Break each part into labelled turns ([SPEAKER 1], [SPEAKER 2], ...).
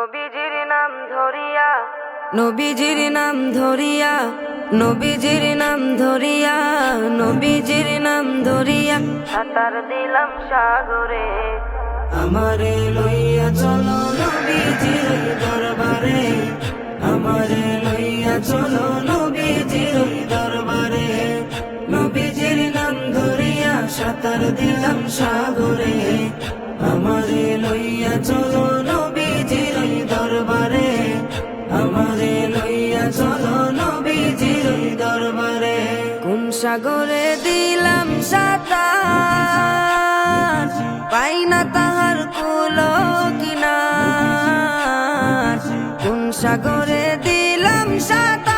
[SPEAKER 1] নবীজির নাম ধরিয়া, নবীজির নাম ধরিয়া, নবীজির নাম ধরিয়া, নবীজির নাম ধরিয়া সাঁতার দিলাম সাগরে। আমারে লইয়া চলো নবীজির দরবারে, আমারে লইয়া চলো নবীজির দরবারে। নবীজির নাম ধরিয়া সাঁতার দিলাম সাগরে। আমারে লইয়া চলো নবীজির দরবারে, আমারে লইয়া চলো নবীজির দরবারে। কোন সাগরে দিলাম সাঁতার, পাই না তাহার কুলো কিনার। কোন সাগরে দিলাম সাঁতার,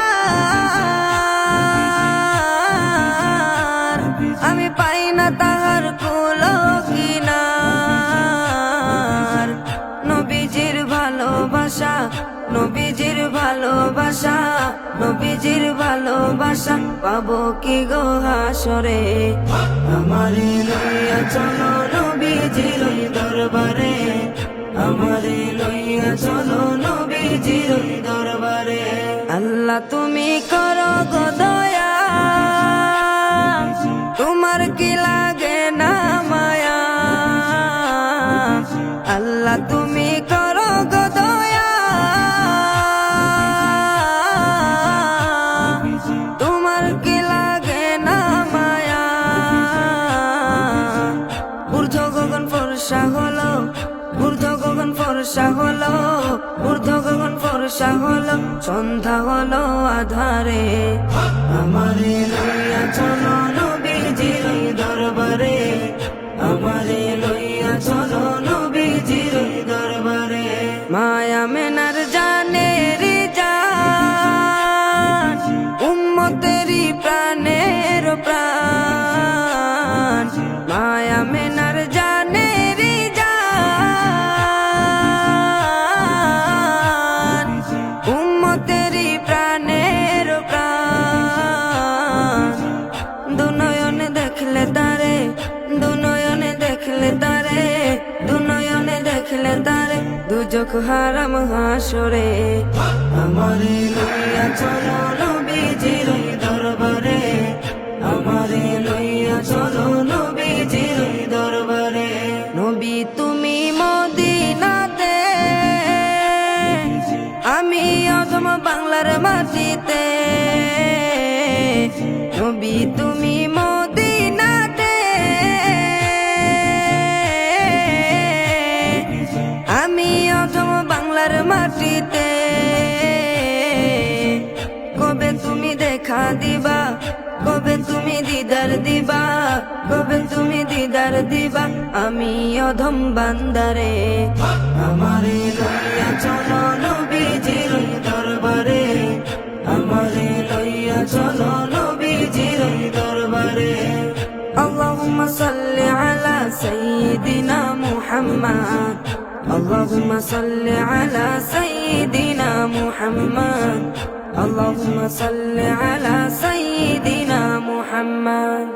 [SPEAKER 1] আমি পাই না তাহার কুলো কিনার। নবীজির ভালোবাসা, নবীজির ভালোবাসা, নবীজির ভালোবাসা পাবো কি গো হাসরে। আমারে লইয়া চলো নবীজির দরবারে, আমারে লইয়া চলো নবীজির দরবারে। আল্লাহ তুমি করো গো দয়া, তোমার কি লাগে না মায়া। আল্লাহ তুমি করো গো দয়া, তোমার কি লাগে না মায়া। ঊর্ধ্ব গগন ফর্সা হলো, ঊর্ধ্ব গগন ফর্সা হলো, ঊর্ধ্ব গগন ফর্সা হলো, সন্ধ্যা হলো আধারে। আমারে লইয়া চলো নবীজির দরবারে, আমারে লইয়া চলো নবীজির দরবারে। মায়া মেনার জানের জান, উম্মতেরি প্রাণের প্রাণ। মায়া মেনার জানের জান, উম্মতেরি প্রাণের প্রাণ। দুনয়নে দেখলে তারে, দুনয়নে দেখলে তারে, দুনয়নে দেখলে তারে, দুজখ হারাম হাসরে। আমারে লইয়া চলো নবীজির দরবারে, আমারে লইয়া চলো নবীজির দরবারে। নবী তুমি মদিনাতে, আমি অধম বাংলার মাটিতে। নবী তুমি মদিনাতে, আমি অধম বাংলার মাটিতে। কবে তুমি দেখা দিবা, কবে তুমি দিদার দিবা, কবে তুমি দিদার দিবা আমি অধম বান্দারে। আমারে লইয়া চলো নবীজির দরবারে, আমারে লইয়া চলো নবীজির দরবারে। আল্লাহুম্মা সাল্লি আলা সাইয়্যিদিনা মুহাম্মদ, আল্লাহুম্মা সাল্লি আলা সাইয়্যিদিনা মুহাম্মদ, আল্লাহুম্মা সাল্লি আলা সাইয়্যিদিনা মুহাম্মদ।